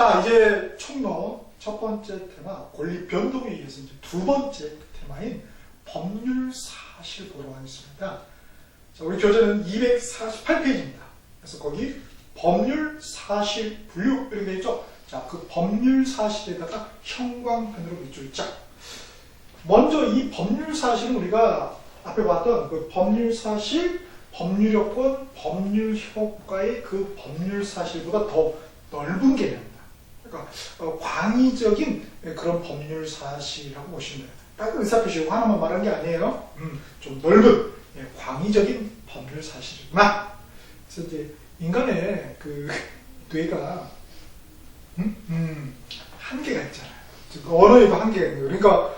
자, 이제 총론 첫 번째 테마, 권리 변동에 의해서 이제 두 번째 테마인 법률 사실 보러 하겠습니다. 자, 우리 교재는 248페이지입니다. 그래서 거기 법률 사실 분류 이렇게 되어 있죠. 자, 그 법률 사실에다가 형광펜으로 밑줄 짝. 먼저 이 법률 사실은 우리가 앞에 봤던 그 법률 사실, 법률 여건, 법률 효과의 그 법률 사실보다 더 넓은 개념입니다. 그러니까 광의적인 그런 법률 사실이라고 보시면 돼요. 딱 의사표시 하나만 말한 게 아니에요. 좀 넓은 광의적인 법률 사실이구나. 그래서 이제 인간의 그 뇌가 한계가 있잖아요. 언어에도 한계가 있는 거예요. 그러니까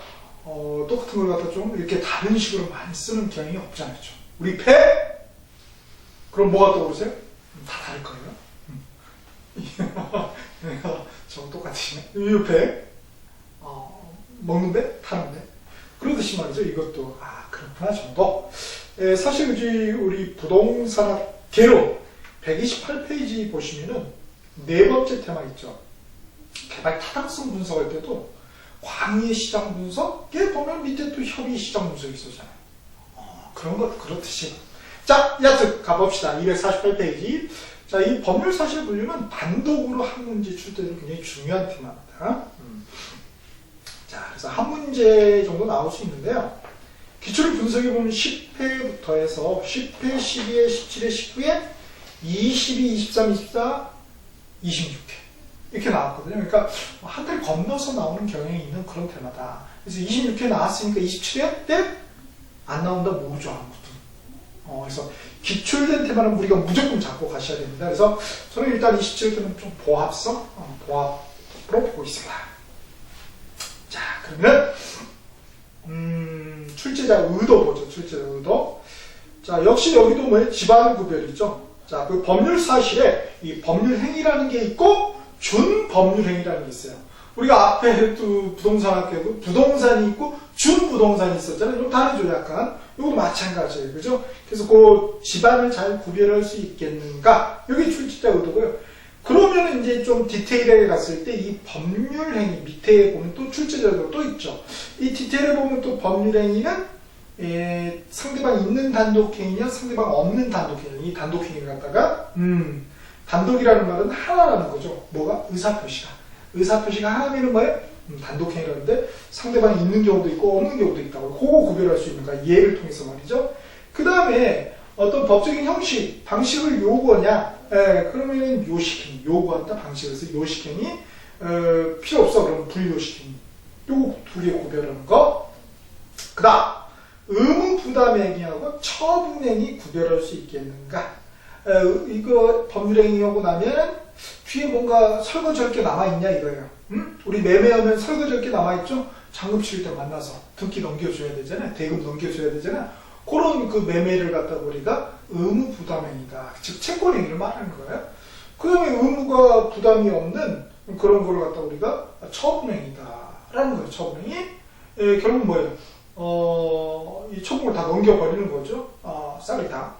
똑같은 걸 갖다 좀 이렇게 다른 식으로 많이 쓰는 경향이 없잖아요. 우리 폐? 그럼 뭐가 떠오르세요? 다 다를 거예요. 저거 똑같으시네. 이 배? 먹는데? 타는데? 그러듯이 말이죠. 이것도 그렇구나 정도. 사실 우리 부동산학 개론 128페이지 보시면은 네 번째 테마 있죠. 개발 타당성 분석할 때도 광의 시장 분석에 보면 밑에 또 협의 시장 분석이 있었잖아요. 그런 것 그렇듯이. 자, 여튼 가봅시다. 248페이지. 자, 이 법률 사실 분류는 단독으로 한 문제 출제는 굉장히 중요한 테마입니다. 자, 그래서 한 문제 정도 나올 수 있는데요. 기초를 분석해 보면 10회부터 해서 10회, 12회, 17회, 19회, 22, 23, 24, 26회 이렇게 나왔거든요. 그러니까 한 달 건너서 나오는 경향이 있는 그런 테마다. 그래서 26회 나왔으니까 27회 때 안 나온다 모르죠, 아무것도. 그래서 기출된 테마는 우리가 무조건 잡고 가셔야 됩니다. 그래서 저는 일단 27회 때는 좀 보합성, 보합으로 보고 있습니다. 자, 그러면 출제자 의도 보죠. 출제자 의도. 자, 역시 여기도 뭐예요? 집안 구별이죠. 자, 그 법률 사실에 이 법률 행위라는 게 있고 준법률 행위라는 게 있어요. 우리가 앞에 또 부동산학교도 부동산이 있고 준부동산이 있었잖아요. 좀 다르죠, 약간. 이것도 마찬가지예요. 그죠? 그래서 그 집안을 잘 구별할 수 있겠는가? 이게 출제자 의도고요. 그러면 이제 좀 디테일하게 갔을 때 이 법률 행위 밑에 보면 또 출제자 의도가 또 있죠. 이 디테일에 보면 또 법률 행위는 상대방 있는 단독행위냐 상대방 없는 단독행위. 이 단독행위를 갖다가 단독이라는 말은 하나라는 거죠. 뭐가? 의사표시가 하나면은 뭐예요? 단독행위라는데 상대방이 있는 경우도 있고 없는 경우도 있다고. 그거 구별할 수 있는가? 예를 통해서 말이죠. 그 다음에 어떤 법적인 형식, 방식을 요구하냐? 그러면은 요식행위, 요구한다 방식에서 요식행위 필요 없어. 그러면 불요식행위. 요거 두 개 구별하는 거. 그 다음 의무 부담행위하고 처분행위 구별할 수 있겠는가? 이거 법률행위하고 나면 뒤에 뭔가 설거지할 게 남아있냐 이거예요. 우리 매매하면 설거지할 게 남아있죠? 잔금 치를 때 만나서 등기 넘겨줘야 되잖아요. 대금 넘겨줘야 되잖아요. 그런 그 매매를 갖다가 우리가 의무 부담행위다. 즉 채권행위를 말하는 거예요. 그 다음에 의무가 부담이 없는 그런 걸 갖다가 우리가 처분행위다라는 거예요. 처분행위. 결국 뭐예요? 이 처분을 다 넘겨버리는 거죠. 쌀이 다.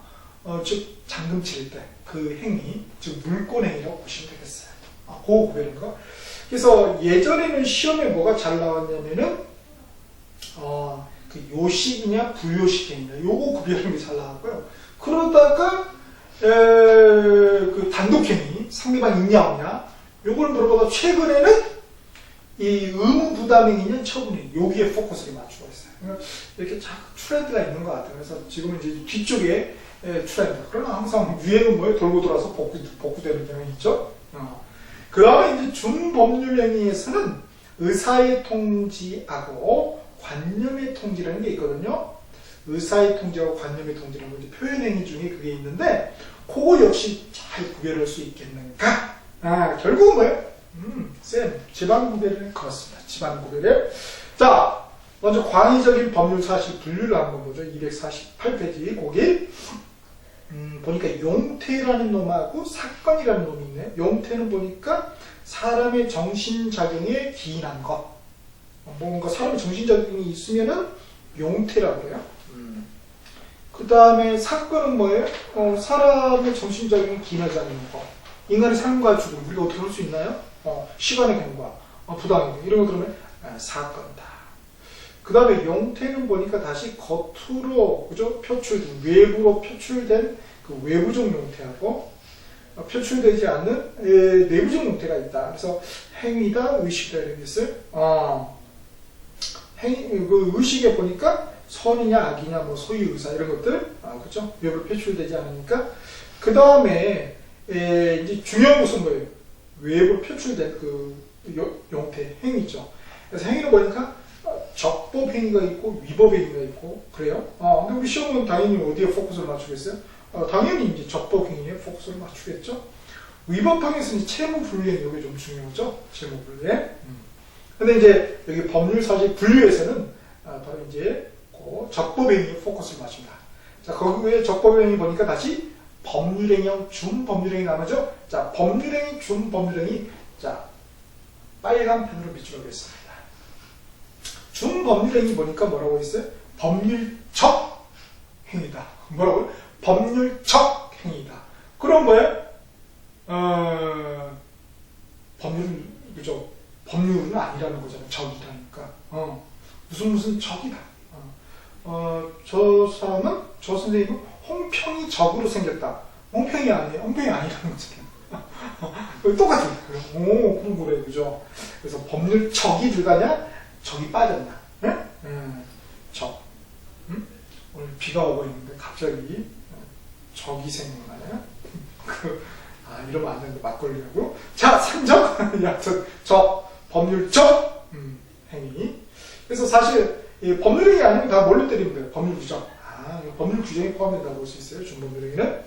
즉 잔금 치를 때 그 행위, 즉 물권행위라고 보시면 되겠어요. 그거 구별하는 거. 그래서 예전에는 시험에 뭐가 잘 나왔냐면은 그 요식이냐 불요식행위냐 요거 구별하는 게 잘 나왔고요. 그러다가 그 단독행위 상대방 있냐 없냐 요걸 물어보다 최근에는 이 의무 부담행위냐 처분행위 여기에 포커스를 맞추고 있어요. 그러니까 이렇게 자꾸 트렌드가 있는 것 같아요. 그래서 지금은 이제 뒤쪽에 트렌드. 그러나 항상 유행은 뭐예요? 돌고 돌아서 복구되는 경향이 있죠. 그 다음에 이제 준법률행위에서는 의사의 통지하고 관념의 통지라는 게 있거든요. 의사의 통지하고 관념의 통지라는 거 이제 표현행위 중에 그게 있는데 그거 역시 잘 구별할 수 있겠는가? 결국은 뭐예요? 집안 구별은 그렇습니다. 집안 구별에. 자, 먼저 광의적인 법률 사실 분류를 한번 보죠. 248페이지 거기 보니까 용태라는 놈하고 사건이라는 놈이 있네요. 용태는 보니까 사람의 정신작용에 기인한 것. 뭔가 사람의 정신작용이 있으면은 용태라고 해요. 그 다음에 사건은 뭐예요? 사람의 정신작용에 기인하지 않는 것. 인간의 삶과 죽음, 우리가 어떻게 할 수 있나요? 시간의 경과, 부당행 이런 거 들으면 사건이다. 그 다음에 용태는 보니까 다시 겉으로 그죠? 표출된 외부로 표출된 그 외부적 용태하고 표출되지 않는 내부적 용태가 있다. 그래서 행위다, 의식이다 이런 게 있어요. 그 의식에 보니까 선이냐 악이냐 뭐 소유 의사 이런 것들 그죠? 외부로 표출되지 않으니까 그 다음에 이제 중요한 것은 뭐예요? 외부로 표출된 그 용태 행위죠. 그래서 행위를 보니까 적법 행위가 있고 위법 행위가 있고 그래요. 근데 우리 시험은 당연히 어디에 포커스를 맞추겠어요? 당연히 이제 적법 행위에 포커스를 맞추겠죠. 위법 행위에서는 채무 분류행 이게 좀 중요하죠. 채무 분류행. 근데 이제 여기 법률 사실 분류에서는 바로 이제 그 적법 행위에 포커스를 맞춘다. 자, 거기에 적법 행위 보니까 다시 법률행위형 준법률행위 나오죠. 자, 법률행위 준법률행위. 자, 빨간 펜으로 밑줄하겠습니다. 준법률행위 보니까 뭐라고 있어요? 법률적 행위다. 뭐라고요? 법률적 행위다. 그럼 뭐예요? 그죠? 법률은 아니라는 거잖아요. 적이라니까. 무슨 적이다. 저 사람은, 저 선생님은 홍평이 적으로 생겼다. 홍평이 아니에요. 홍평이 아니라는 거잖아요. 똑같아요. 그럼 그래. 그죠? 그래서 법률적이 들어가냐? 적이 빠졌나? 적. 오늘 비가 오고 있는데 갑자기 적이 생각나네. 이러면 안 되는데 막걸리라고. 자, 상적, 적, 법률적 행위. 그래서 사실 법률행위 아니면 다 뭘로 때리면 돼요? 법률 규정. 법률 규정에 포함된다고 볼 수 있어요. 준법률행위는.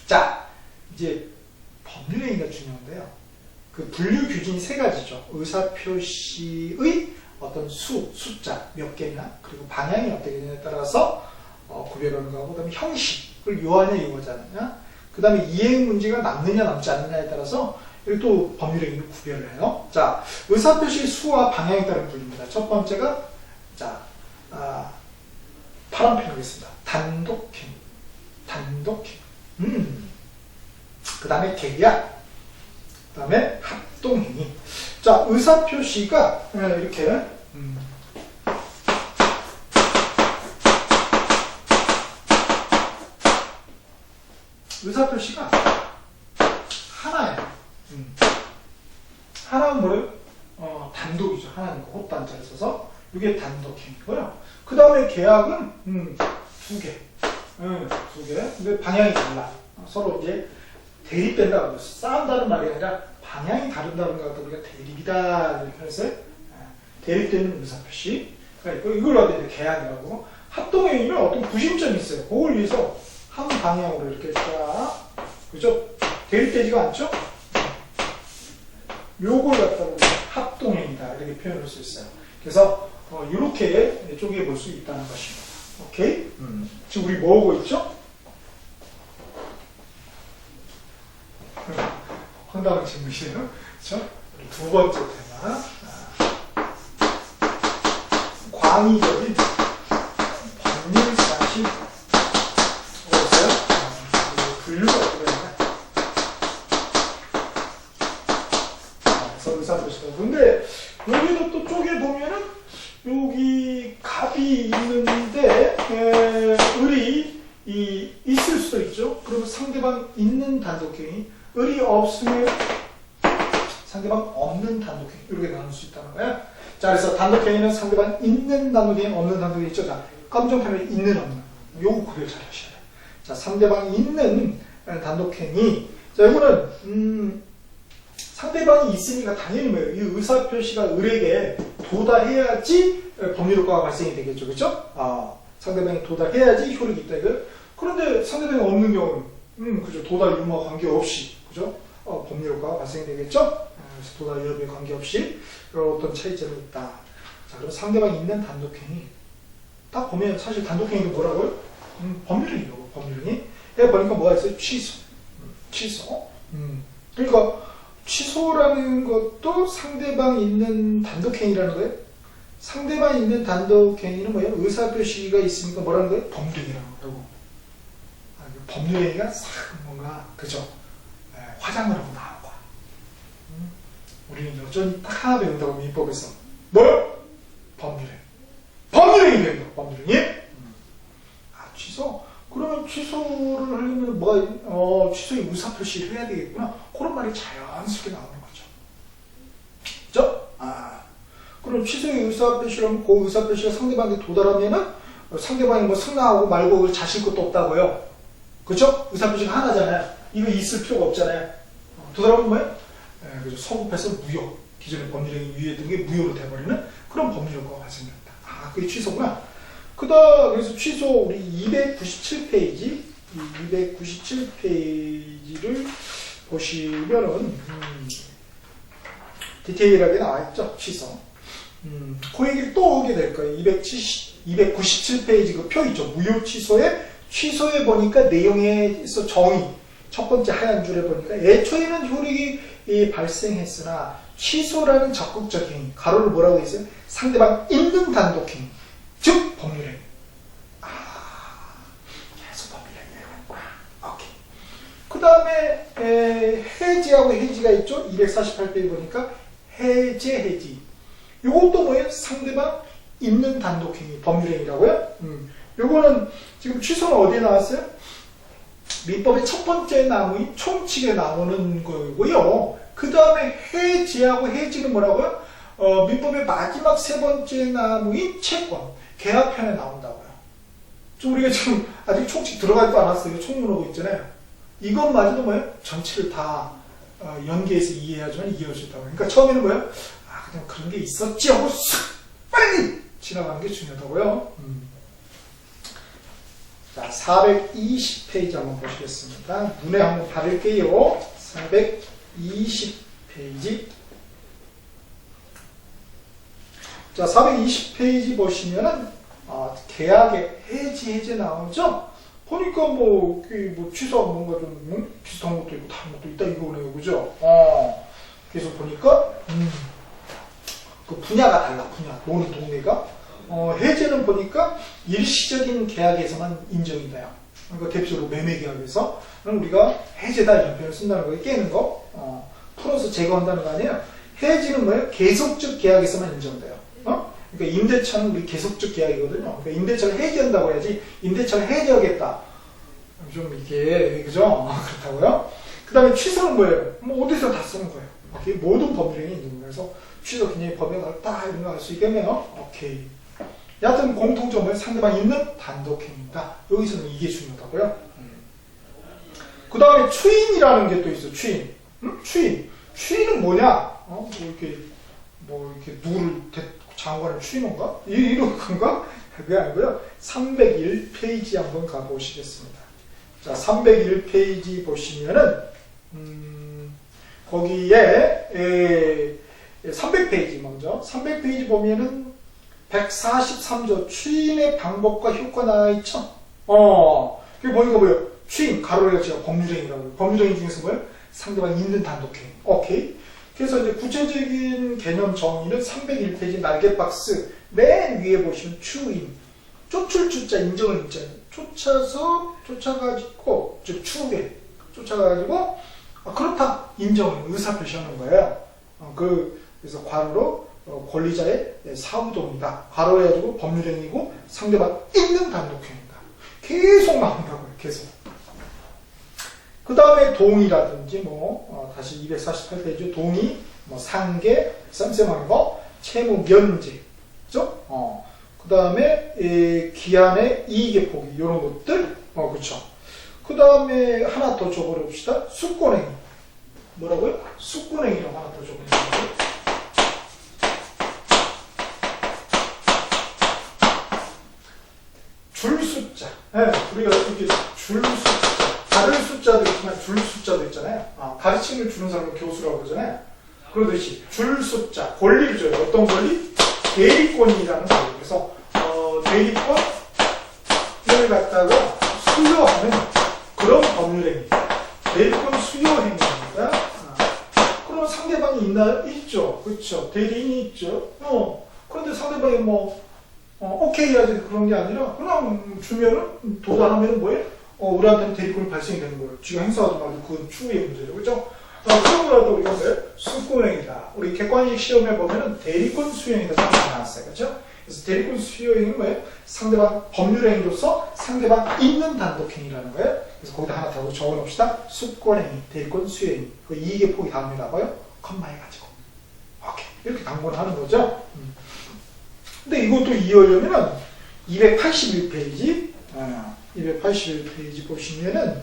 자, 이제 법률행위가 중요한데요. 그 분류 기준이 세 가지죠. 의사표시의 어떤 숫자 몇 개냐, 그리고 방향이 어떻게 되냐에 따라서 구별하는 거하고, 그 다음에 형식을 요하냐, 요하지 않느냐, 그 다음에 이행 문제가 남느냐, 남지 않느냐에 따라서 또 법률행위를 구별을 해요. 자, 의사표시의 수와 방향에 따른 분류입니다. 첫 번째가, 자, 파란 펜 하겠습니다. 단독행위. 그 다음에 계약. 그 다음에 합동행위. 자, 의사표시가 이렇게 의사표시가 하나예요. 하나는 뭐예요? 단독이죠. 하나는 호단자를 써서 이게 단독행위고요. 그 다음에 계약은 두 개. 두 개. 근데 방향이 달라. 서로 이제 대립된다고 해서 싸운다는 말이 아니라 방향이 다른다는 것 같다. 우리가 대립이다 이렇게 했어요. 대립되는 의사표시가 있고, 이걸 어디 계약이라고. 합동행위는 어떤 구심점이 있어요. 그걸 위해서 한 방향으로 이렇게 쫙, 그죠? 대립되지가 않죠? 요걸 갖다가 합동행위다 이렇게 표현할 수 있어요. 그래서 이렇게 쪼개 볼 수 있다는 것입니다. 오케이? 지금 우리 뭐 하고 있죠? 황당한 질문이에요. 그렇죠? 두 번째 테마. 광의적인 법률 사실. 뭐였어요? 분류가 어떻게 되냐? 그래서 의사표시가. 근데 여기도 또 쪼개 보면은 여기 갑이 있는데 을이 있을 수도 있죠. 그러면 상대방 있는 단독행위, 을이 없으면 상대방 없는 단독행위 이렇게 나눌 수 있다는 거예요. 자, 그래서 단독행위는 상대방 있는 단독행위, 없는 단독행위 있죠. 자, 검정판에 있는 없는 요거 구별 잘 하셔야 돼요. 자, 상대방이 있는 단독행위. 자, 이거는 상대방이 있으니까 당연히 뭐예요? 이 의사표시가 을에게 도달해야지 법률효과가 발생이 되겠죠. 그렇죠? 상대방이 도달해야지 효력이 있다 이거. 그런데 상대방이 없는 경우는 그죠? 도달 유무와 관계없이 그죠? 법률효과가 발생이 되겠죠? 그래서 도달 위협에 관계없이 그런 어떤 차이점이 있다. 자, 그럼 상대방이 있는 단독행위. 딱 보면 사실 단독행위도 뭐라고요? 법률행위라고. 법률행위. 보니까 뭐가 있어요? 취소. 취소. 그러니까 취소라는 것도 상대방이 있는 단독행위라는 거예요. 상대방이 있는 단독행위는 뭐예요? 의사표시가 있으니까 뭐라는 거예요? 법률행위라는 거라고. 법률행위가 싹 뭔가 그죠? 화장을 하고 나온 거야. 여전히 딱 하나 배운다고 민법에서. 뭐요? 법률행. 법률행위 배운다. 법률행위. 취소? 그러면 취소를 하려면 취소의 의사표시를 해야 되겠구나. 그런 말이 자연스럽게 나오는 거죠. 그죠? 그럼 취소의 의사표시를 하면 그 의사표시가 상대방에게 도달하면은 상대방이 뭐 승낙하고 말고 자실 것도 없다고요. 그죠? 의사표시가 하나잖아요. 이거 있을 필요가 없잖아요. 도달하면 뭐예요? 그죠? 성급해서 무효. 기존의 법률행위 유예했던 게 무효로 돼버리는 그런 법률효과가 발생된다. 그게 취소구나. 그래서 취소 우리 297페이지 297페이지를 보시면은 디테일하게 나와있죠. 취소. 그 얘기를 또 오게 될 거예요. 297페이지 그 표 있죠. 무효 취소에 보니까 내용에서 정의 첫 번째 하얀 줄에 보니까 애초에는 효력이 발생했으나 취소라는 적극적 행위 가로를 뭐라고 했어요? 상대방 있는 단독 행위 즉 법률행위. 계속 법률행위였구나. 오케이. 그 다음에 해지하고 해지가 있죠. 248페이지 보니까 해지. 요것도 뭐예요? 상대방 있는 단독행위 법률행위라고요. 요거는 지금 취소는 어디에 나왔어요? 민법의 첫 번째 나무인 총칙에 나오는 거고요. 그 다음에 해지하고 해지는 뭐라고요? 민법의 마지막 세 번째 나무인 채권 계약편에 나온다고요. 우리가 지금 아직 총칙 들어가지도 않았어요. 총문하고 있잖아요. 이것마저도 뭐예요? 전체를 다 연계해서 이해해야지만 이해할 수 있다고. 그러니까 처음에는 뭐예요? 그냥 그런 게 있었지 하고 싹 빨리 지나가는 게 중요하다고요. 자, 420페이지 한번 보시겠습니다. 눈에 한번 바를게요. 420페이지. 자, 420페이지 보시면은, 계약의 해지 나오죠? 보니까 취소하고 뭔가 좀, 비슷한 것도 있고, 다른 것도 있다, 이거네요. 그죠? 그래서 보니까, 그 분야가 달라, 노는 동네가. 해제는 보니까 일시적인 계약에서만 인정이 돼요. 그러니까 대표적으로 매매계약에서 우리가 해제다 이런 표현을 쓴다는 거예요. 깨는 거. 풀어서 제거한다는 거 아니에요. 해지는 뭐예요? 계속적 계약에서만 인정돼요. 그러니까 임대차는 우리 계속적 계약이거든요. 그러니까 임대차를 해지한다고 해야지 임대차를 해지하겠다. 좀 이게 그죠? 그렇다고요. 그 다음에 취소는 뭐예요? 어디서 다 쓰는 거예요. 오케이? 모든 법률행위 있는 거예요. 그래서 취소 굉장히 법에 넓다 이런 거 알 수 있겠네요. 오케이. 여하튼 공통점은 상대방 있는 단독행위다. 여기서는 이게 중요하다고요. 그 다음에 추인이라는 게 또 있어. 추인. 추인은 뭐냐? 이렇게 누구를 장관을 추인한가? 이런 건가? 그게 아니고요. 301페이지 한번 가보시겠습니다. 자, 301페이지 보시면은 거기에 300페이지 먼저 300페이지 보면은 143조 추인의 방법과 효과 나와있죠? 그게 보니까 뭐예요? 추인, 가로를 제가 법률행위라고 해요. 법률행위 중에서 뭐예요? 상대방 있는 단독행위. 오케이. 그래서 이제 구체적인 개념 정의는 301페이지 날개박스 맨 위에 보시면 추인. 쫓을 추자, 인정을 인자예요. 쫓아가지고, 즉 추후에 쫓아가지고, 그렇다. 인정을, 의사표시하는 거예요. 그래서 괄호로 권리자의 사후동이다. 괄호 해가지고 법률행위고 상대방 있는 단독행위다. 계속 나온다고요. 계속. 그 다음에 동의라든지 다시 248페이지 동의, 상계, 쌤쌤하는 거, 채무 면제, 그죠? 그 다음에 기한의 이익의 포기 이런 것들, 그렇죠. 그 다음에 하나 더 적어봅시다. 숙권행위. 뭐라고요? 숙권행위라고 하나 더 적어봅시다. 줄 숫자. 네, 우리가 이렇게 줄 숫자. 다른 숫자도 있지만 줄 숫자도 있잖아요. 가르침을 주는 사람은 교수라고 그러잖아요. 그러듯이 줄 숫자. 권리를 줘요. 어떤 권리? 대리권이라는 권리. 그래서 대리권을 갖다가 수요하는 그런 법률행위. 대리권 수요행위입니다. 그럼 상대방이 있나요? 있죠. 그렇죠. 대리인이 있죠. 그런데 상대방이 오케이 해야지 그런 게 아니라 그냥 주면은 도달하면은 뭐예요? 우리한테는 대리권이 발생이 되는 거예요. 지가 행사하지 말고 그건 추후의 문제죠. 그렇죠? 그러므로 또 우리가 뭐예요? 수권행위다. 우리 객관식 시험에 보면은 대리권 수행이다 정말 나왔어요. 그렇죠? 그래서 대리권 수행은 뭐예요? 상대방 법률행위로서 상대방 있는 단독행위라는 거예요. 그래서 거기다 하나 더 적어놓읍시다. 수권행위, 대리권 수행위. 그 이익의 폭이 다음에다 봐요. 컴마해가지고. 오케이. 이렇게 강구를 하는 거죠. 근데 이것도 이해하려면은 281페이지, 281페이지 보시면은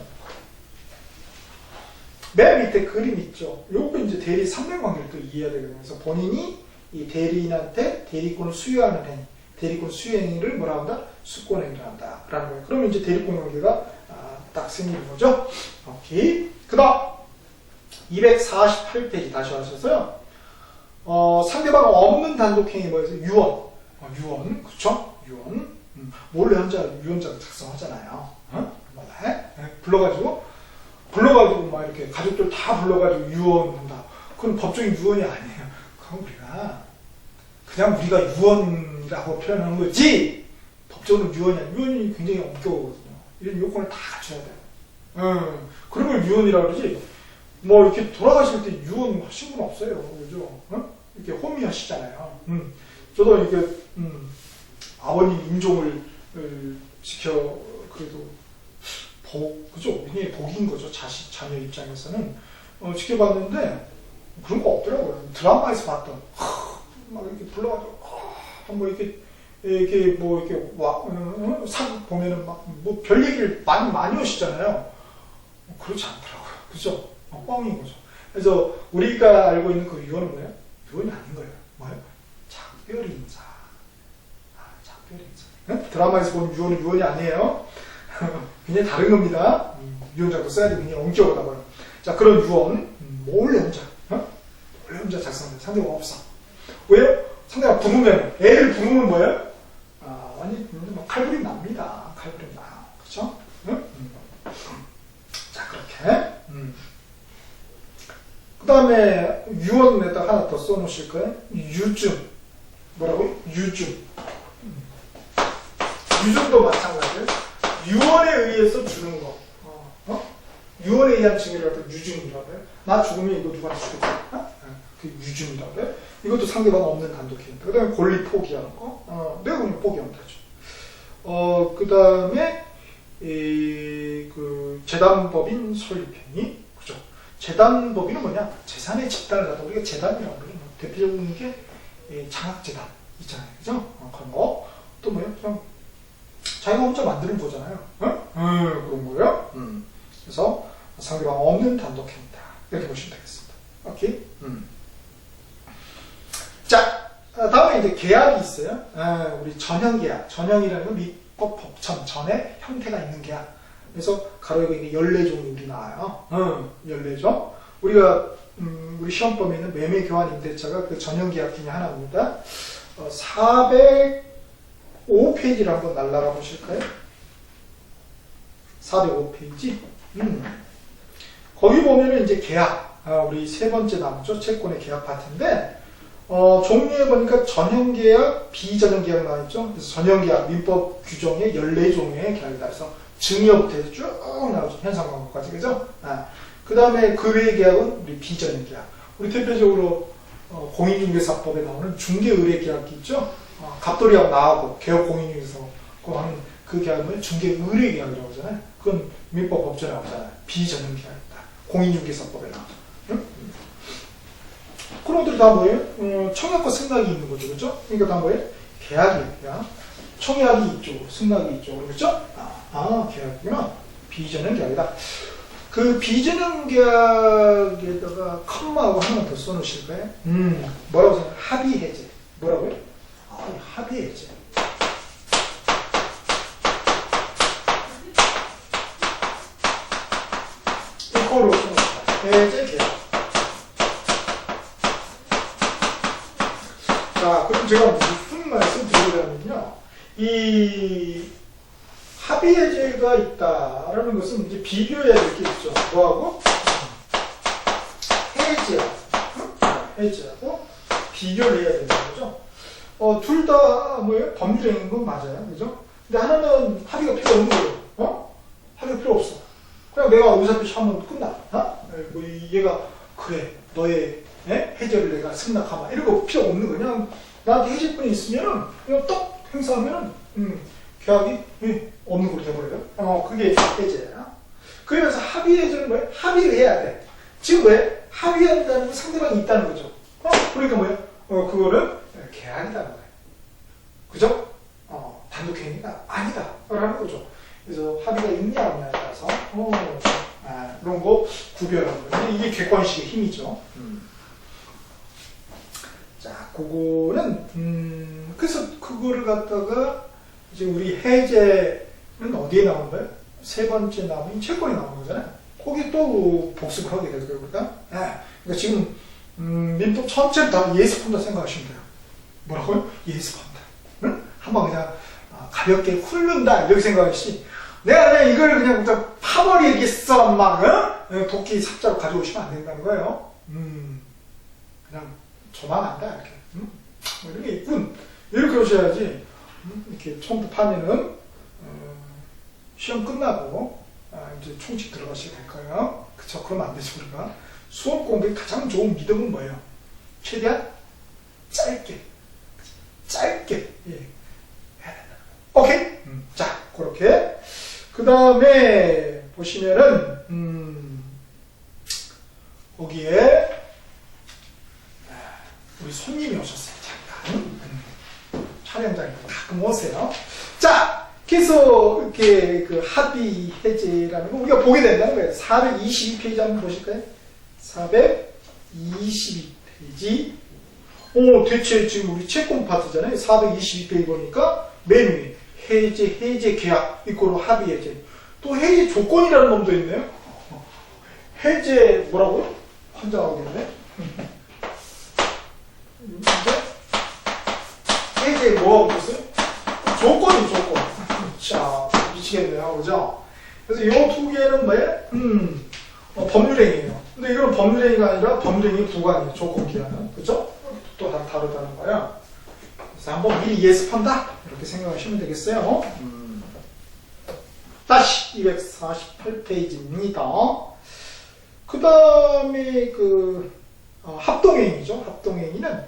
맨 밑에 그림 있죠. 요거 이제 대리 상대관계를 또 이해해야 되거든요. 그래서 본인이 이 대리인한테 대리권을 수여하는 행위, 대리권 수행위를 뭐라 한다? 수권행위를 한다. 라는 거예요. 그러면 이제 대리권 관계가 딱 생기는 거죠. 오케이. 그 다음, 248페이지 다시 하셔서요. 상대방 없는 단독행위 뭐였어요? 유언. 유언. 그쵸? 유언. 몰래 혼자 유언장 작성하잖아요. 몰래. 불러가지고 막 이렇게 가족들 다 불러가지고 유언한다. 그건 법적인 유언이 아니에요. 그건 그냥 우리가 유언이라고 표현하는 거지 법적으로 유언이 아니에요. 유언이 굉장히 엄격하거든요. 이런 요건을 다 갖춰야 돼요. 그런 걸 유언이라고 그러지 뭐 이렇게 돌아가실 때 유언 하신 분 없어요. 그죠? 이렇게 호미하시잖아요. 저도 이렇게 아버님 임종을 지켜 그래도 그죠? 굉장히 복인 거죠. 자녀 입장에서는. 지켜봤는데, 그런 거 없더라고요. 드라마에서 봤던, 막 이렇게 불러가지고, 뭐 이렇게 상 보면은 뭐 별 얘기를 많이 하시잖아요. 그렇지 않더라고요. 그죠? 뻥인 거죠. 그래서 우리가 알고 있는 그 유언은 뭐예요? 유언이 아닌 거예요. 뭐예요? 작별인사. 작별인사. 드라마에서 본 유언은 유언이 아니에요. 굉장히 다른 겁니다. 유언장도 써야 되고 굉장히 엄격하다고요. 자, 그런 유언, 몰래 혼자 작성하는데 상대가 없어. 왜요? 상대가 부으면, 애를 부으면 뭐예요? 완전히 칼부림 납니다. 칼부림 나요. 그쵸? 자, 그렇게. 그 다음에 유언에다 하나 더 써놓으실 거예요. 유증. 뭐라고요? 유증. 유증도 마찬가지예요. 유언에 의해서 주는 거. 유언에 의한 증여를 갖다 유증이라고 해요. 나 죽으면 이거 누구한테 주겠다. 그 유증이라고 해요. 이것도 상대방 없는 단독행위다. 그 다음에 권리 포기하는 거. 내가 그냥 포기하면 되죠. 그 다음에 그 재단법인 설립행위. 그죠? 재단법인은 뭐냐? 재산의 집단을 갖다 우리가 재단이라고 그래요. 대표적인 게 장학재단 있잖아요. 그죠? 그런 거. 또 뭐예요? 그냥 자기가 혼자 만드는 거잖아요. 그런 거예요. 그래서 상대방 없는 단독행위다. 이렇게 보시면 되겠습니다. 오케이? 자, 다음에 이제 계약이 있어요. 우리 전형계약. 전형이라는 건 민법 법천, 전에 형태가 있는 계약. 그래서 가로에 있는 14종이 나와요. 14종. 우리가, 우리 시험범에 있는 매매 교환 임대차가 그 전형계약 중에 하나입니다. 405페이지를 한번 날라가 보실까요? 405페이지. 거기 보면은 이제 계약. 우리 세 번째 나오죠. 채권의 계약 파트인데, 종류에 보니까 전형계약, 비전형계약 나와있죠. 그래서 전형계약, 민법 규정의 14종의 계약이다. 그래서 증여부터 해서 쭉 나오죠. 현상광고까지. 그죠? 그 다음에 그 외의 계약은 우리 비전형계약. 우리 대표적으로 공인중개사법에 나오는 중개의뢰계약이 있죠. 갑돌이하고 나하고 개업 공인중개사 하는 그 계약은 중개의뢰계약이라고 하잖아요. 그건 민법 법전에 나오잖아요. 비전형계약이다. 공인중개사법에 나오죠. 그런 것들이 다 뭐예요? 청약과 승낙이 있는 거죠. 그렇죠? 그러니까 다 뭐예요? 계약이에요. 청약이 있죠. 승낙이 있죠. 그렇죠? 계약이구나. 비전형 계약이다. 그 비전형 계약에다가 컴마하고 하나 더 써놓으실까요? 뭐라고 생각해요? 합의 해제. 뭐라고요? 합의 해제. 이거로 써놓습니다. 해제 계약. 자, 그럼 제가 무슨 말씀 드리려면요. 이 합의 해제가 있다라는 것은 이제 비교해야 될 게 있죠. 뭐하고? 해제하고 비교를 해야 되는 거죠. 둘 다 뭐예요? 법률행위인 건 맞아요. 그죠? 근데 하나는 합의가 필요 없는 거예요. 합의가 필요 없어. 그냥 내가 의사표시 하면 끝나. 뭐 얘가 그래 너의 해제를 내가 승낙하마 이런 거 필요 없는 거야. 그냥 나한테 해제권이 있으면은 그냥 딱 행사하면은 계약이 없는 걸로 돼버려요. 그게 해제야. 그러면서 합의 해제는 뭐야? 합의를 해야 돼. 지금 왜? 합의한다는 건 상대방이 있다는 거죠. 그러니까 뭐야? 그거는 계약이라는 거야. 그죠? 단독행위가 아니다. 라는 거죠. 그래서 합의가 있냐 없냐에 따라서 그런 거 구별하는 거예요. 이게 객관식의 힘이죠. 자, 그거는 그래서 그거를 갖다가 이제 우리 해제는 어디에 나오는 거예요? 세 번째 나오는 채권에 나오는 거잖아요. 거기 또 복습을 하게 될 거예요. 그러니까 지금 민법 전체를 다 예습한다 생각하시면 돼요. 뭐라고요? 예습한다. 응? 한번 그냥 가볍게 훑는다 이렇게 생각하시. 내가 그냥 이걸 그냥 파버리겠어 막 도끼 삽자로 가져오시면 안 된다는 거예요. 그냥 저만 안다 이렇게. 뭐 이런 게 있군. 이렇게 오셔야지. 이렇게 처음부터 파면은 시험 끝나고 이제 총칙 들어가시게 될 거예요. 그쵸? 그러면 안 되죠 우리가. 수험 공부의 가장 좋은 믿음은 뭐예요? 최대한 짧게 해야 된다. 오케이? 자, 그렇게. 그 다음에 보시면은 거기에 우리 손님이 오셨어요. 잠깐. 촬영장에 가끔 오세요. 자, 그래서 이렇게 그 합의 해제라는 거 우리가 보게 된다는 거예요. 422페이지 한번 보실까요? 422페이지. 대체 지금 우리 채권 파트잖아요. 422페이지 보니까 맨 위에 해제 계약 이거로 합의 해제. 또 해제 조건이라는 놈도 있네요. 해제 뭐라고요? 환장하겠네. 해제 뭐하고 있어요? 조건. 자, 미치겠네요. 그죠? 그래서 이 두 개는 뭐예요? 법률행위예요. 근데 이건 법률행위가 아니라 법률행위 부관이에요. 조건기한은. 그죠? 또 다르다는 거야. 그래서 한번 미리 예습한다. 이렇게 생각하시면 되겠어요. 다시 248페이지입니다. 그 다음에 합동행위죠. 합동행위는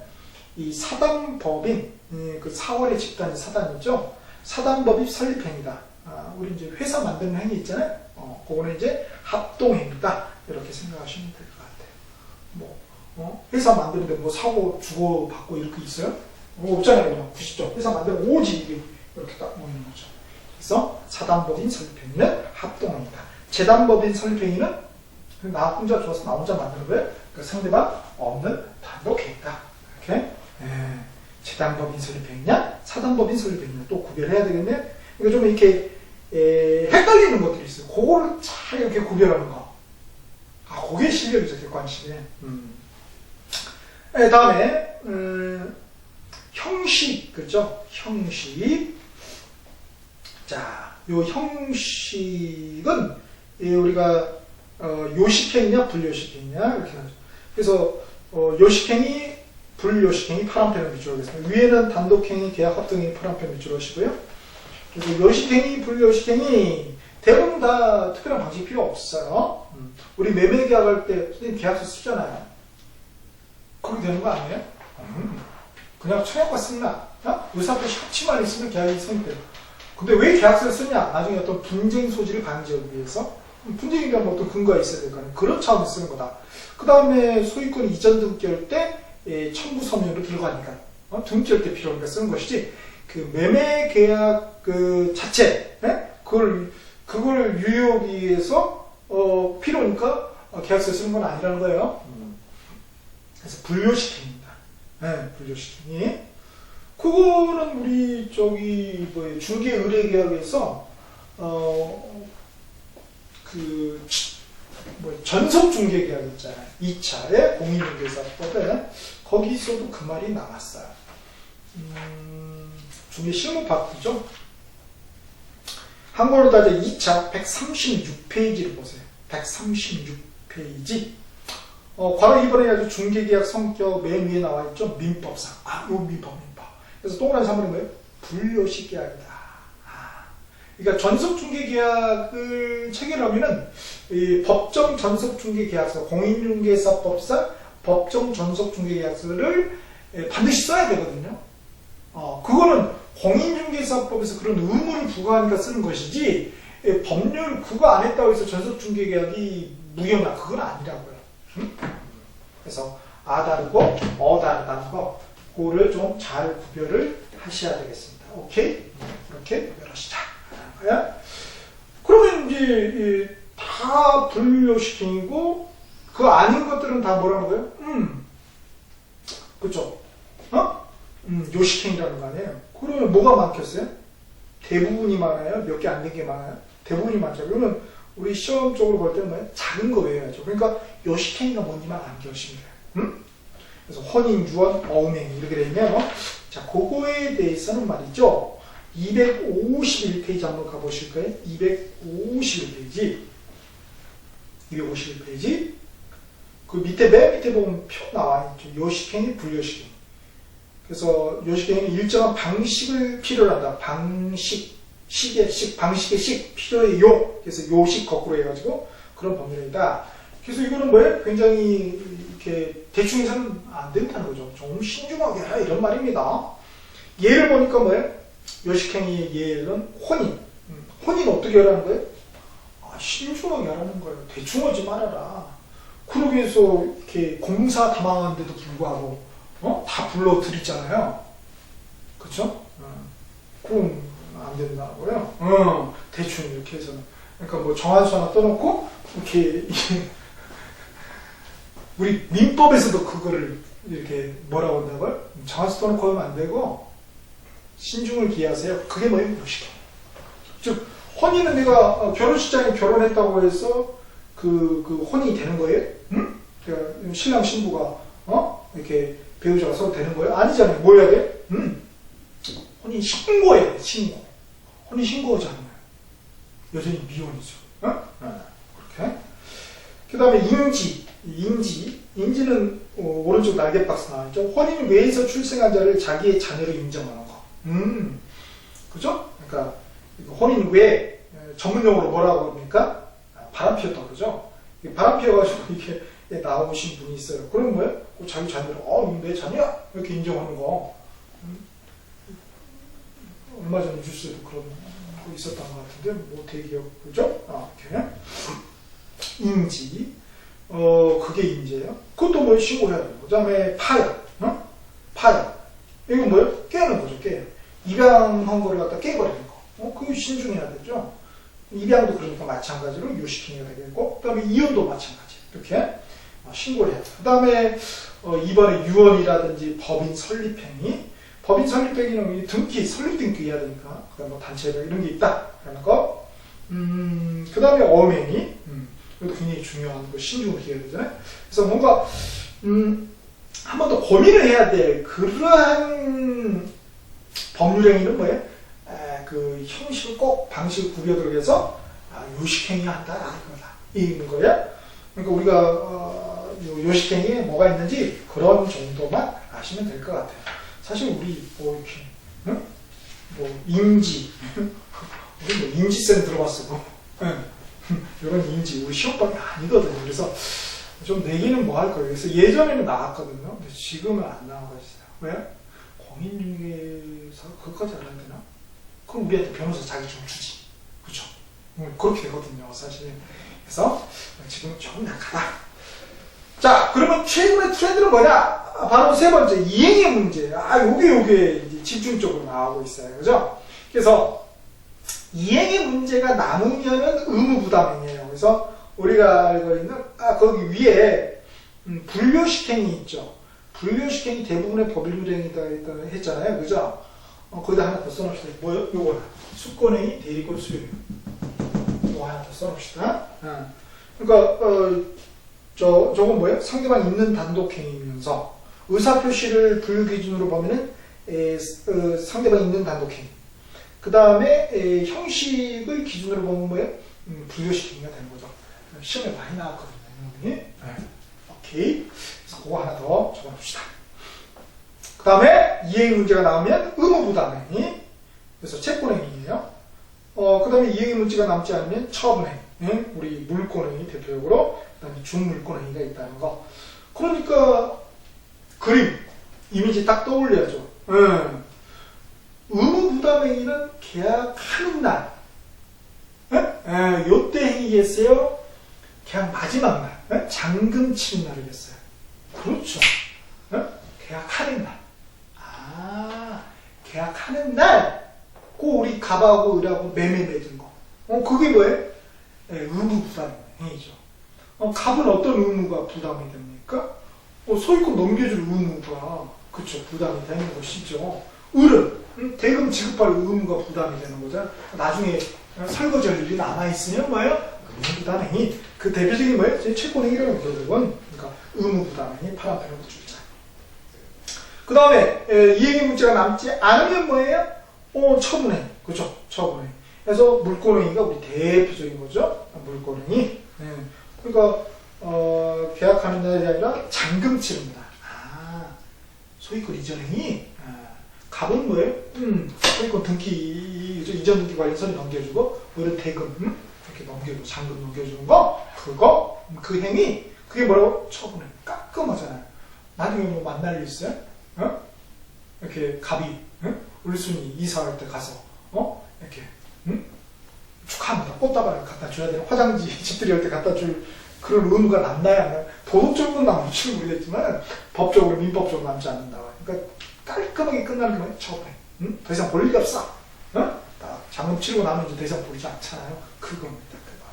이 사단법인, 그 4월의 집단의 사단이죠. 사단법인 설립행위다. 우리 이제 회사 만드는 행위 있잖아요. 그거는 이제 합동행위다. 이렇게 생각하시면 될 것 같아요. 회사 만드는데 뭐 사고 주고받고 이렇게 있어요? 없잖아요. 그냥 90점. 회사 만드는 오지 이렇게 딱 모이는 거죠. 그래서 사단법인 설립행위는 합동행위다. 재단법인 설립행위는 나 혼자 좋아서 나 혼자 만드는 거예요. 그러니까 상대방 없는 단독행위다. 이렇게. 재단법인 설립행위냐 사단법인 설립행위냐 또 구별해야 되겠네요. 이거 좀 이렇게 헷갈리는 것들이 있어요. 그거를 잘 이렇게 구별하는 거. 그게 실력이죠. 객관식에. 다음에 형식. 그죠? 형식. 자, 요 형식은 우리가 요식행위냐 불요식행위냐 이렇게 하죠. 그래서 요식행위 불요식행위 파란펜을 밑줄 하겠습니다. 위에는 단독행위, 계약, 합동행위 파란펜 밑줄 하시고요. 그래서 요식행위, 불요식행위 대부분 다 특별한 방식이 필요 없어요. 우리 매매 계약할 때 선생님 계약서 쓰잖아요. 그렇게 되는 거 아니에요? 그냥 청약과 쓴다. 의사표 협치만 있으면 계약이 성립돼요. 근데 왜 계약서를 쓰냐? 나중에 어떤 분쟁 소지를 방지하기 위해서 분쟁에 대한 어떤 근거가 있어야 될 거 아니에요. 그런 차원에서 쓰는 거다. 그 다음에 소유권 이전 등기할 때 청구 서면으로 들어가니까 등기할 때 필요하니까 쓰는 것이지 그 매매 계약 그 자체 그걸 유효하기 위해서 필요니까 계약서에 쓰는 건 아니라는 거예요. 그래서 불요식행위입니다. 불요식행위. 그거는 우리 중개 의뢰 계약에서 전속 중개 계약 있잖아요. 2차의 공인중개사법에 거기서도 그 말이 나왔어요. 중개 실무 파트죠. 한국어로 따져 2차 136페이지를 보세요. 136페이지. 괄호 2번에 아주 중개계약 성격 맨 위에 나와 있죠. 민법상. 요 민법. 그래서 동그라미 3번이 뭐예요? 불요식 계약이다. 그러니까 전속중개계약을 체결하면은 이 법정 전속중개계약서, 공인중개사법상 법정 전속중개계약서를 반드시 써야 되거든요. 그거는 공인중개사법에서 그런 의무를 부과하니까 쓰는 것이지 법률 그거 안 했다고 해서 전속중개계약이 무효나 그건 아니라고요. 그래서 아 다르고 어 다르다는 거 그거를 좀 잘 구별을 하셔야 되겠습니다. 오케이? 이렇게 구별하시자. 그러면 이제 다 분류시키고 그 아닌 것들은 다 뭐라는 거예요? 그쵸? 요식행이라는 거 아니에요? 그러면 뭐가 많겠어요? 대부분이 많아요? 몇 개 안 된 게 많아요? 대부분이 많죠. 그러면 우리 시험적으로 볼 때는 뭐예요? 작은 거 외워야죠. 그러니까 요식행위가 뭔지만 암기하시면 돼요. 그래서 혼인, 유언, 어음행위 이렇게 되면 자, 그거에 대해서는 말이죠. 251페이지 한번 가보실 거예요. 251페이지. 251페이지. 그 밑에, 맨 밑에 보면 표 나와 있죠. 요식행위, 불요식행위. 그래서 요식행위는 일정한 방식을 필요로 한다. 방식의 식, 필요의 요. 그래서 요식 거꾸로 해가지고 그런 법률이다. 그래서 이거는 뭐예요? 굉장히 이렇게 대충 해서는 안 된다는 거죠. 좀 신중하게 해라 이런 말입니다. 예를 보니까 뭐예요? 요식행위의 예는 혼인. 혼인 어떻게 하라는 거예요? 신중하게 하라는 거예요. 대충 하지 말아라. 그러기 위해서 이렇게 공사 다 망하는데도 불구하고 다 불러드리잖아요. 그쵸? 그럼 안 된다고요. 대충 이렇게 해서는. 그러니까 뭐 정한수 하나 떠놓고 이렇게 우리 민법에서도 그거를 이렇게 뭐라고 한다고요? 정한수 떠놓고 하면 안 되고 신중을 기하세요. 그게 뭐예요? 요식행위. 즉 혼인은 내가 결혼식장에 결혼했다고 해서 그 혼인이 되는 거예요? 응? 그러니까 신랑 신부가 이렇게 배우자가 서로 되는 거예요? 아니잖아요. 뭐 해야 돼? 혼인 신고해야 돼. 신고. 혼인 신고하지 않아요. 여전히 미혼이죠. 그렇게. 그 다음에 인지는 오른쪽 날개박스 나와있죠. 혼인 외에서 출생한 자를 자기의 자녀로 인정하는 거. 그죠? 그러니까 혼인 외에 전문용어로 뭐라고 합니까? 바람피웠다고 그러죠. 바람 피워가지고 이렇게 나오신 분이 있어요. 그럼 뭐예요? 자기 자녀를 내 자녀야 이렇게 인정하는 거. 얼마 전에 뉴스에도 그런 거 있었던 것 같은데 뭐 대기업 그죠? 이렇게 인지 그게 인지예요. 그것도 뭐 신고해야 돼요. 그다음에 파열, 파열 이건 뭐예요? 깨는 거죠. 깨. 입양한 거를 갖다 깨버리는 거. 그게 신중해야 되죠. 입양도 그러니까 마찬가지로 요식행위가 되겠고, 그 다음에 이혼도 마찬가지. 이렇게 신고를 해야 돼요. 그 다음에 이번에 유언이라든지 법인 설립행위. 법인 설립행위는 등기, 설립등기 해야 되니까. 그 다음에 뭐 단체별 이런 게 있다. 라는 거. 그 다음에 어음행위. 이것도 굉장히 중요한 거 신중을 기해야 되잖아요. 그래서 뭔가, 한 번 더 고민을 해야 될 그러한 법률행위는 뭐예요? 그 형식을 꼭 방식을 구별을 해서 요식행위 한다 이거다 거예요. 그러니까 우리가 요식행위에 뭐가 있는지 그런 정도만 아시면 될 것 같아요. 사실 우리 뭐 이렇게 뭐 인지 우리 뭐 인지쌤 들어봤어 이런 인지 우리 시험방이 아니거든요. 그래서 좀 내기는 뭐 할 거예요. 그래서 예전에는 나왔거든요. 근데 지금은 안 나와가지고 왜? 공인중개사 그것까지 알아야 되나? 그럼 우리한테 변호사 자격증 주지. 그쵸? 그렇게 되거든요, 사실. 그래서 지금 좀 약하다. 자, 그러면 최근의 트렌드는 뭐냐? 바로 세 번째, 이행의 문제. 요게 이제 집중적으로 나오고 있어요. 그죠? 그래서 이행의 문제가 남으면은 의무부담행위예요. 그래서 우리가 알고 있는, 거기 위에, 불교식행위 있죠? 불교식행위 대부분의 법률행위다 했잖아요. 그죠? 거기다 하나 더 써놓읍시다. 뭐요? 요거 수권행위, 대리권 수요. 요거 하나 더 써놓읍시다. 그러니까 저건 뭐예요? 상대방 있는 단독행위면서 의사표시를 불기준으로 보면은 상대방 있는 단독행위. 그 다음에 형식을 기준으로 보면 뭐예요? 불교식행위가 되는 거죠. 시험에 많이 나왔거든요. 오케이. 그래서 그거 하나 더 적어봅시다. 그 다음에 이행 문제가 나오면 의무부담행위. 그래서 채권행위예요. 그 다음에 이행의 문제가 남지 않으면 처분행, 우리 물권행위 대표적으로, 그 다음에 준물권행위가 있다는 거. 그러니까 그림, 이미지 딱 떠올려야죠. 의무부담행위는 계약하는 날, 요때 행위겠어요? 계약 마지막 날, 잔금 치는 날이겠어요. 그렇죠. 계약하는 날. 계약하는 날, 우리 갑하고 을하고 매매 맺은 거. 그게 뭐예요? 의무부담행위죠. 갑은 어떤 의무가 부담이 됩니까? 소유권 넘겨줄 의무가, 그쵸, 부담이 되는 것이죠. 을은 대금 지급할 의무가 부담이 되는 거죠. 나중에 설거지할 일이 남아있으면 뭐예요? 의무부담행위. 그 대표적인 뭐예요? 채권행위라는 결국은, 그러니까 의무부담행위, 파란편으로 줄자. 그 다음에 이행의 문제가 남지 않으면 뭐예요? 처분행위. 그죠? 처분행위. 그래서 물권행위가 우리 대표적인 거죠. 물권행위. 그러니까 계약하는 날이 아니라 잔금 치릅니다. 소유권 이전행위. 갑은 뭐예요? 소유권 등기, 이전 등기 관련서를 넘겨주고, 을은 대금 이렇게 넘겨주고, 잔금 넘겨주는 거, 그거, 그 행위, 그게 뭐라고? 처분행위. 깔끔하잖아요. 나중에 뭐 만날 일 있어요? 이렇게 갑이 을순이 이사할 때 가서 이렇게 축하합니다. 꽃다발을 갖다 줘야 되는 화장지 집들이 할 때 갖다 줄 그런 의무가 남나야 안 나요? 도덕적으로는 남을지 모르겠지만 법적으로 민법적으로 남지 않는다. 그러니까 깔끔하게 끝나는 게 뭐예요? 처분행. 더 이상 볼 일이 없어. 잔금 치르고 나면 이제 더 이상 보이지 않잖아요. 그겁니다. 그거.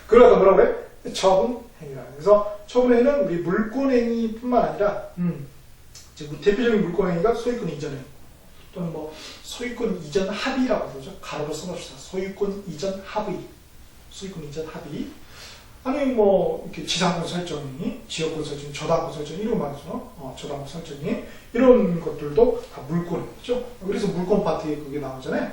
그러다 뭐라고 그래? 처분행위라. 그래서 처분행위는 우리 물권행위뿐만 아니라 대표적인 물권행위가 소유권 이전행위 또는 뭐 소유권 이전 합의라고 그러죠. 가로로 써봅시다. 소유권 이전 합의, 소유권 이전 합의. 아니면 뭐 이렇게 지상권 설정이, 지역권 설정, 저당권 설정 이런 거 말이죠. 저당권 설정이 이런 것들도 다 물권이죠. 그래서 물권 파트에 그게 나오잖아요.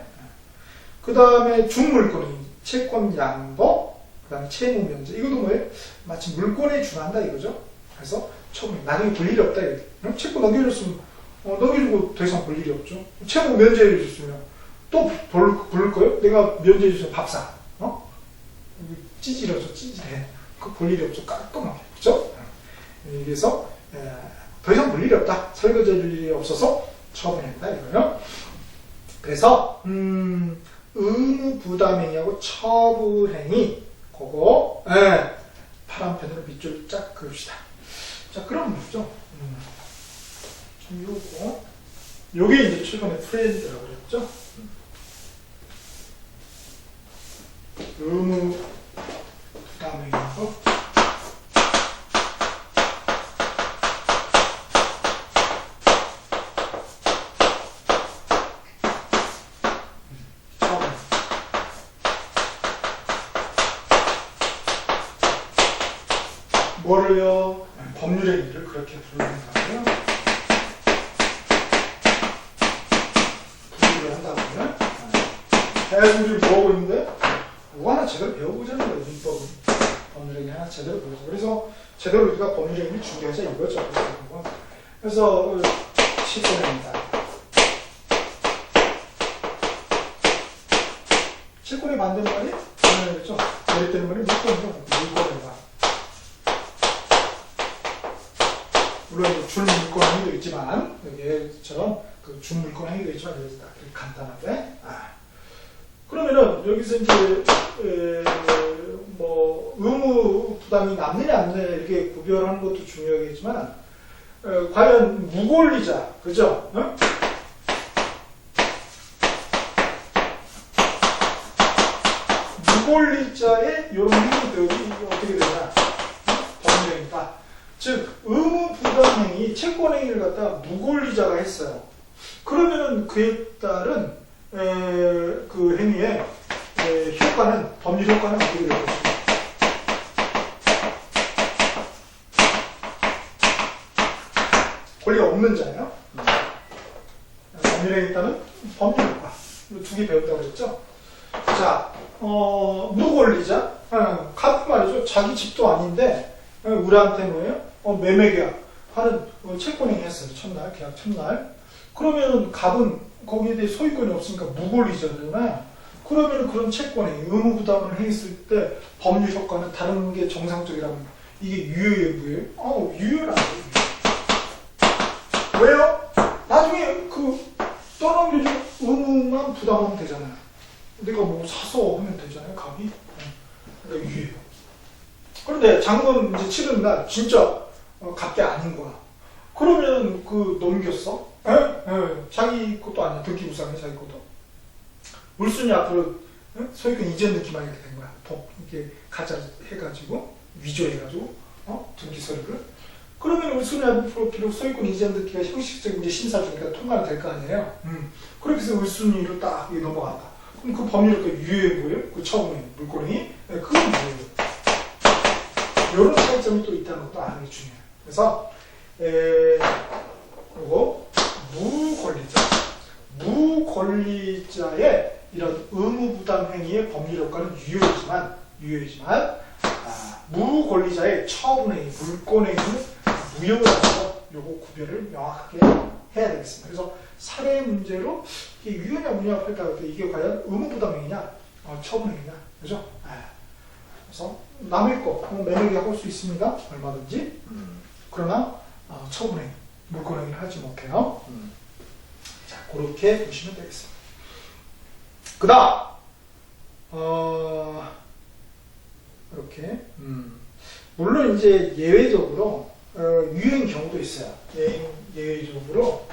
그 다음에 준물권이 채권 양도, 그 다음에 채무 면제. 이것도 뭐예요? 마치 물권에 준한다 이거죠. 그래서 처음에 나중에 볼 일이 없다 이렇게. 채권 넘겨줬으면 넘겨주고 더 이상 볼 일이 없죠. 채무 면제해 주셨으면 또 부를 거예요? 내가 면제해 주시면 밥사. 찌질해서 찌질해. 그 볼 일이 없죠. 깔끔하게. 그죠? 그래서 더 이상 볼 일이 없다. 설거지할 일이 없어서 처분했다 이거요. 그래서 의무부담행위하고 처분행위 그거 파란 펜으로 밑줄 쫙 그읍시다. 자, 그럼 뭐죠? 요게 이제 최근에 트렌드라고 그랬죠? 의무부담행위하고 뭐를요? 법률행위를 그렇게 부른다고요? 분류를 한다고요? 계속 우리 배우고 있는데 뭐 하나 제대로 배워보자는 거예요. 민법은 법률행위 하나 제대로 배우자. 그래서 제대로 우리가 법률행위를 준비하자 이거죠. 그래서 채권행위다. 채권의 반대말이 뭐였죠? 대립되는 말이 물권이다. 물론 준물권행위도 있지만 여기처럼 그 준물권행위도 있지만 여기서 딱 간단하게. 그러면은 여기서 이제 뭐 의무 부담이 남느냐 안 남느냐 이렇게 구별하는 것도 중요하겠지만 과연 무권리자, 그죠? 무권리자의 이런 행위들이 어떻게 되냐? 법률행위다. 즉 의무부담행위, 채권행위를 갖다 무권리자가 했어요. 그러면은 그에 따른 그 행위의 효과는, 법률 효과는 어떻게 될 것입니까? 권리가 없는 자예요. 법률행위에 따른 법률 효과. 두 개 배웠다고 그랬죠? 자, 무권리자. 같은 말이죠. 자기 집도 아닌데 우리한테 뭐예요? 매매계약 하는 채권행위 했어요. 첫날, 계약 첫날. 그러면 갑은 거기에 대해 소유권이 없으니까 무권리자잖아요. 그러면 그런 채권행위, 의무부담을 행했을 때 법률 효과는 다른 게 정상적이라면 이게 유효예요, 무효예요? 유효라고. 왜요? 나중에 떠넘겨준 의무만 부담하면 되잖아요. 내가 뭐 사서 하면 되잖아요, 갑이. 그러니까 유효해요. 그런데 잔금 이제 치르는 날 진짜 갚게 아닌 거야. 그러면 넘겼어? 자기 것도 아니야. 등기부상해 자기 것도. 물순이 앞으로 소유권 이전 느낌하게 된 거야. 이렇게 가짜 해가지고 위조해가지고 등기 서류를. 그러면 물순이 앞으로 비록 소유권 이전 느낌가 형식적인 이제 심사 중이니까 통과는 될 거 아니에요. 그렇게 해서 물순위로 딱 넘어간다. 그럼 그 법률효과 유효해 보여요? 그 처음에 물권행위? 그건 유효해요. 이런 차이점이 또 있다는 것도 아는 게 중요해요. 그래서 그리고 무권리자의 이런 의무부담 행위의 법률 효과는 유효하지만 무권리자의 처분행위, 물권행위는 무효라는 거, 요거 구별을 명확하게 해야 되겠습니다. 그래서 사례 문제로 이게 유효냐 무효냐 할까 때 이게 과연 의무부담 행위냐, 처분행위냐, 그죠? 그래서 남의 거 매매계 할 수 있습니다. 얼마든지. 그러나 처분행위, 물권행위를 하지 못해요. 자, 그렇게 보시면 되겠습니다. 그 다음 이렇게 물론 이제 예외적으로 유효인 경우도 있어요. 예외적으로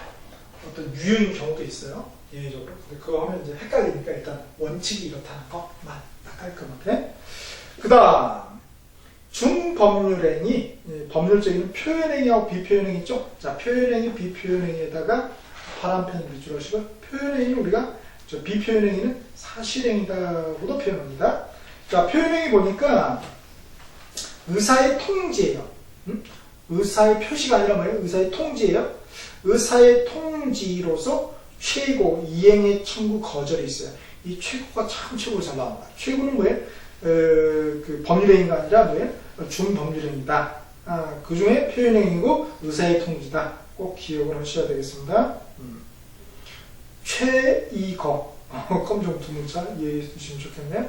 어떤 유효인 경우도 있어요. 예외적으로. 근데 그거 하면 이제 헷갈리니까 일단 원칙이 이렇다는 것만 깔끔하게. 그 다음 준법률행위, 법률적인 표현행위하고 비표현행위 있죠? 자, 표현행위, 비표현행위에다가 파란펜을 밑줄 하시고, 표현행위는 우리가 비표현행위는 사실행위다고도 표현합니다. 자, 표현행위 보니까 의사의 통지예요. 의사의 표시가 아니라 뭐예요? 의사의 통지예요. 의사의 통지로서 최고 이행의 청구 거절이 있어요. 이 최고가 참 최고로 잘 나옵니다. 최고는 뭐예요? 그 법률행위가 아니라 뭐예요? 준법률행위다. 그 중에 표현행위고 의사의 통지다. 꼭 기억을 하셔야 되겠습니다. 최이거 검정 두 문자 이해해 주시면 좋겠네요.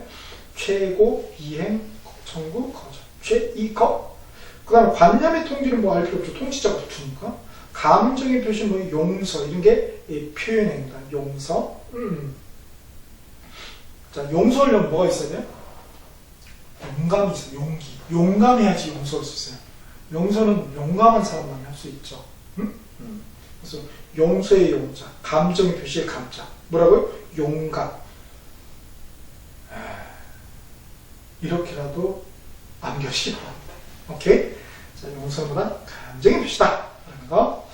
최고 이행 청구 거절. 최이거. 그 다음에 관념의 통지는 뭐 알 필요 없죠. 통지자가 붙으니까. 감정의 표시 뭐 용서 이런 게 표현행위다. 용서. 자, 용서하려면 뭐가 있어야 돼요? 용감이 있어요. 용기. 용감해야지 용서할 수 있어요. 용서는 용감한 사람만 할 수 있죠. 그래서 용서의 용자, 감정의 표시의 감자. 뭐라고요? 용감. 이렇게라도 남겨주시기 바랍니다. 오케이? 자, 용서보다 감정의 표시다. 라는 거.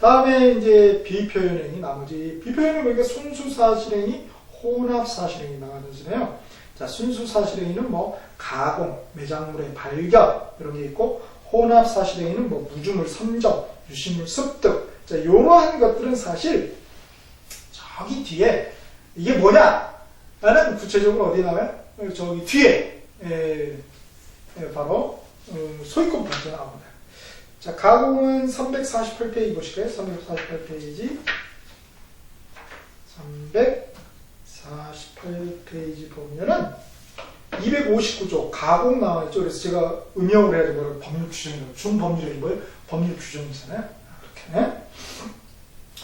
다음에 이제 비표현행위, 나머지. 비표현행위 보니까 순수사실행위, 혼합사실행위 나가지네요. 자, 순수사실행위는 뭐, 가공, 매장물의 발견, 이런 게 있고, 혼합사실행위는 뭐, 무주물 선정, 유실물 습득. 자, 이러한 것들은 사실, 저기 뒤에, 이게 뭐냐? 라는 구체적으로 어디에 나와요? 저기 뒤에, 바로, 소유권 발전 나옵니다. 자, 가공은 348페이지 보실까요? 348페이지. 348페이지 보면은 259조 가공 나와있죠. 그래서 제가 음역을 해야 되고 법률 규정이라고. 준법률이 뭐예요? 법률 규정이잖아요. 이렇게.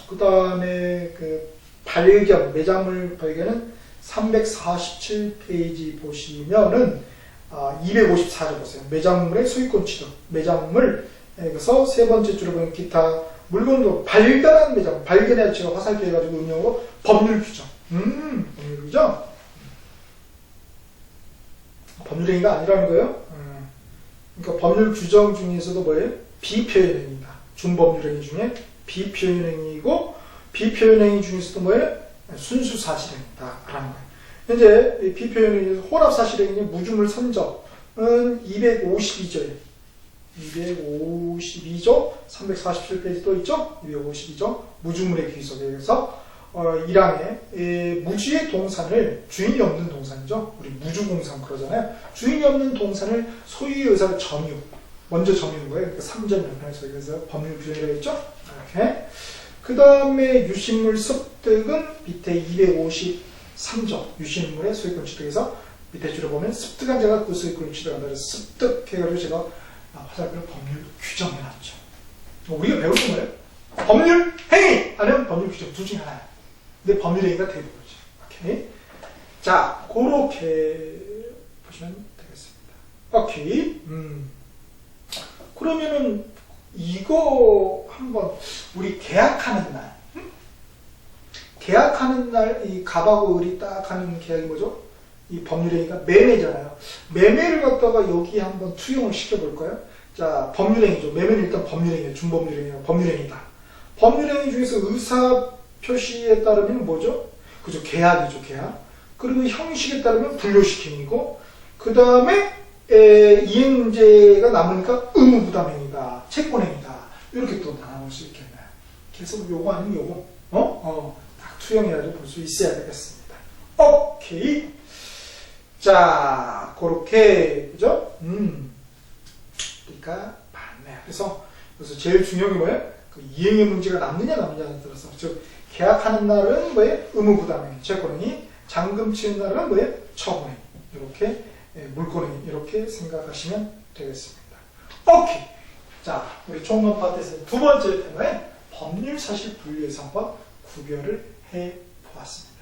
그 다음에 그 발견, 매장물 발견은 347페이지 보시면은 254조 보세요. 매장물의 소유권 취득. 매장물에서 세 번째 줄에 보면 기타 물건도 발견한 매장, 발견해야 제가 화살표 해가지고 음역으로 법률 규정. 법률 규정. 법률행위가 아니라는 거예요. 그러니까 법률 규정 중에서도 뭐예요? 비표현행위다. 준법률행위 중에 비표현행위이고, 비표현행위 중에서도 뭐예요? 순수사실행위다. 라는 거예요. 현재 비표현행위, 혼합사실행위, 무주물 선정은 252조예요. 252조, 347페이지 또 있죠? 252조, 무주물의 귀속에서 1항에 무주의 동산을, 주인이 없는 동산이죠. 우리 무주공산 그러잖아요. 주인이 없는 동산을 소유의 의사를 점유, 먼저 점유는 거예요. 그러니까 3전 연판에서 그래서 법률 규정이라고 했죠. 이렇게. 그 다음에 유실물 습득은 밑에 3점. 유시인물의 소유권 취득에서 밑에 줄에 보면 습득한 자가 그 소유권을 취득한다. 그래서 습득해가지고 제가 화살표를 법률 규정해놨죠. 우리가 배울 건 뭐예요? 법률 행위! 아니면 법률 규정 둘 중에 하나야. 근데 법률 행위가 대부분이죠. 오케이. 자, 그렇게 보시면 되겠습니다. 오케이. 그러면은 이거 한번 우리 계약하는 날, 계약하는 날 이 갑하고 을이 딱 하는 계약이 뭐죠? 이 법률행위가 매매잖아요. 매매를 갖다가 여기 한번 투영을 시켜볼까요? 자, 법률행위죠. 매매는 일단 법률행위예요. 준법률행위예요. 법률행위다. 법률행위 중에서 의사표시에 따르면 뭐죠? 그죠? 계약이죠. 계약. 그리고 형식에 따르면 분류시킴이고, 그 다음에 이행문제가 남으니까 의무부담행위다, 채권행위다, 이렇게 또 나눠볼 수 있겠네요. 그래서 요거 아니면 요거 딱 투영해가지고 볼 수 있어야 되겠습니다. 오케이. 자, 그렇게 그죠? 그러니까 맞네요. 그래서 제일 중요한 게 뭐예요? 그 이행의 문제가 남느냐에 따라서, 즉 계약하는 날은 뭐예요? 의무부담행위, 채권행위, 잔금 치는 날은 뭐예요? 처분행위. 이렇게 물권행위 이렇게 생각하시면 되겠습니다. 오케이. 자, 우리 총론 파트에서 두 번째 테마에 법률 사실 분류 예상과 구별을 해 보았습니다.